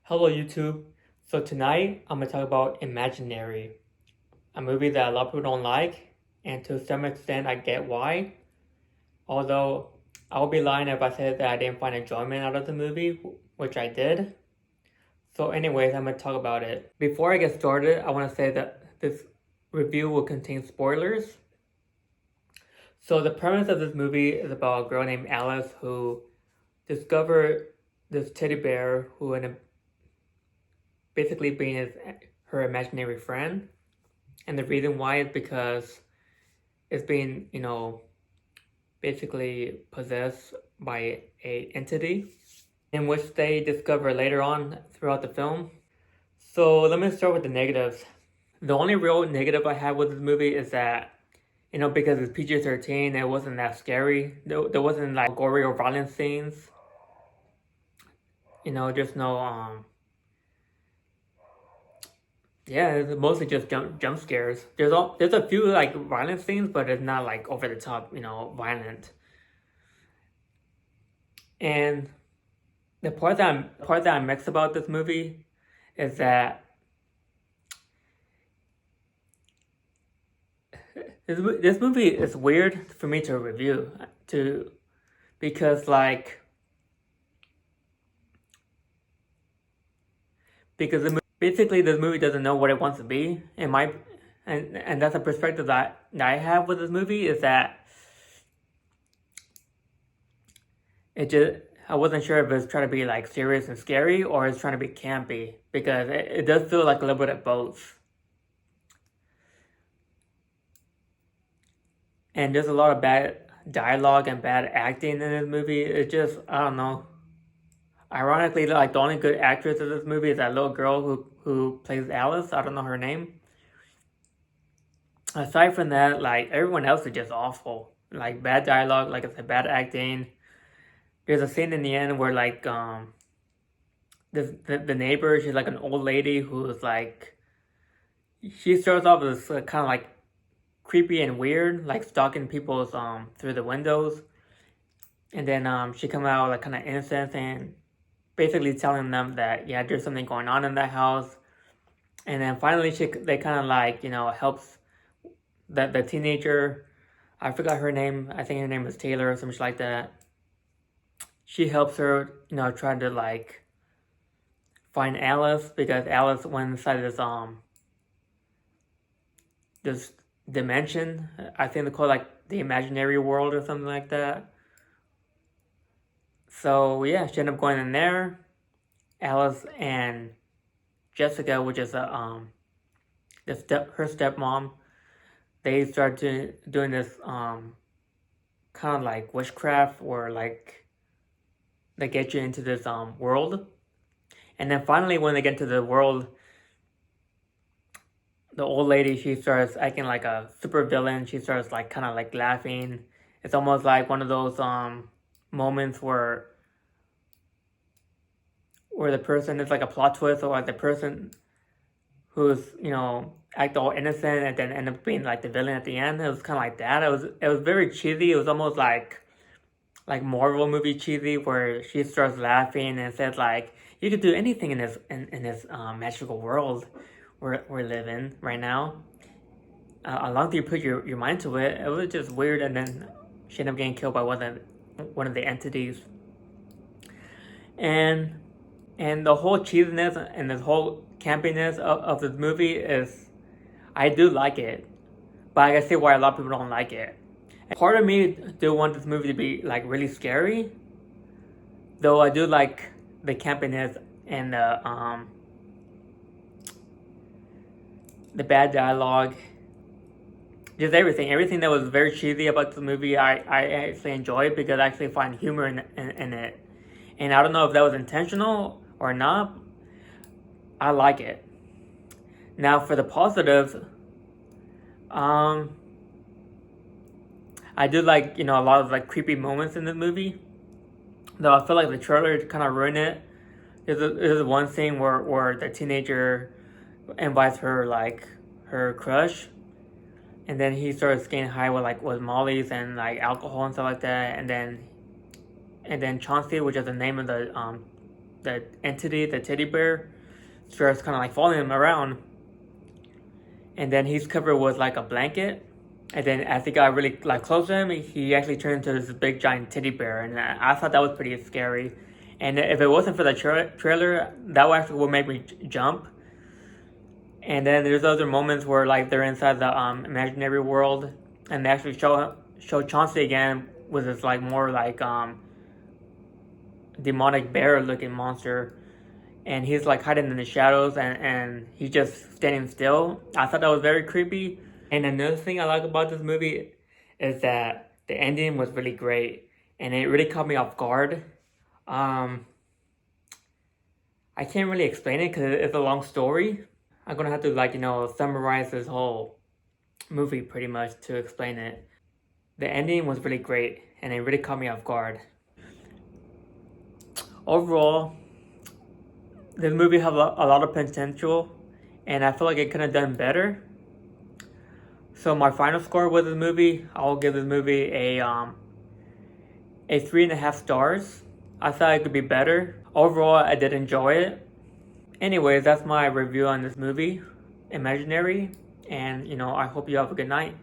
Hello YouTube. So tonight I'm gonna talk about Imaginary, a movie that a lot of people don't like, and to some extent I get why. Although I would be lying if I said that I didn't find enjoyment out of the movie, which I did. So anyways, I'm gonna talk about it. Before I get started, I wanna say that this review will contain spoilers. So the premise of this movie is about a girl named Alice who discovered this teddy bear who ended up basically being her imaginary friend. And the reason why is because it's being, basically possessed by a entity in which they discover later on throughout the film. So let me start with the negatives. The only real negative I have with this movie is that, because it's PG-13, it wasn't that scary. There wasn't like gory or violent scenes. Just no yeah, it's mostly just jump scares. There's a few like violent scenes, but it's not like over the top, violent. And the part that I'm mixed about this movie is that this movie is weird for me to review to because like because basically this movie doesn't know what it wants to be. And that's a perspective that I have with this movie is that it just I wasn't sure if it's trying to be like serious and scary or it's trying to be campy because it does feel like a little bit of both. And there's a lot of bad dialogue and bad acting in this movie. It just I don't know. Ironically, like the only good actress in this movie is that little girl who plays Alice. I don't know her name. Aside from that, like everyone else is just awful. Like bad dialogue, like I said, bad acting. There's a scene in the end where like the neighbor, she's like an old lady who's like she starts off as kind of like creepy and weird, like stalking people's through the windows, and then she come out like kind of innocent and basically telling them that yeah, there's something going on in that house, and then finally they kind of like helps the teenager. I forgot her name. I think her name was Taylor or something like that. She helps her, trying to like find Alice because Alice went inside this dimension. I think they call it like the imaginary world or something like that. So yeah, she ended up going in there. Alice and Jessica, which is her stepmom, they started doing this kind of like witchcraft or like they get you into this world. And then finally when they get to the world, the old lady, she starts acting like a super villain. She starts like kind of like laughing. It's almost like one of those moments where the person is like a plot twist, or like the person who's act all innocent and then end up being like the villain at the end. It was kind of like that. It was very cheesy. It was almost like Marvel movie cheesy, where she starts laughing and says like, "You could do anything in this magical world we're living right now. As long as you put your mind to it." It was just weird, and then she ended up getting killed by one of the entities, and the whole cheesiness and this whole campiness of this movie is, I do like it, but I can see why a lot of people don't like it. And part of me do want this movie to be like really scary, though I do like the campiness and the bad dialogue, just everything that was very cheesy about the movie. I actually enjoy it because I actually find humor in it, and I don't know if that was intentional or not. I like it. Now for the positives, I do like a lot of like creepy moments in the movie, though I feel like the trailer kind of ruined it. There's one scene where the teenager invites her crush, and then he starts getting high with mollies and like alcohol and stuff like that, and then Chauncey, which is the name of the the entity, the teddy bear, starts kind of like following him around. And then he's covered with like a blanket. And then as he got really like close to him, he actually turned into this big giant teddy bear. And I thought that was pretty scary. And if it wasn't for the trailer, that actually would make me jump. And then there's other moments where like they're inside the imaginary world, and they actually show Chauncey again with this like more like demonic bear looking monster, and he's like hiding in the shadows, and he's just standing still. I thought that was very creepy. And another thing I like about this movie is that the ending was really great, and it really caught me off guard. I can't really explain it because it's a long story. I'm gonna have to like summarize this whole movie pretty much to explain it. The ending was really great, and it really caught me off guard. Overall, this movie has a lot of potential, and I feel like it could have done better. So my final score with this movie, I'll give this movie a 3.5 stars. I thought it could be better. Overall, I did enjoy it. Anyways, that's my review on this movie, Imaginary, and I hope you have a good night.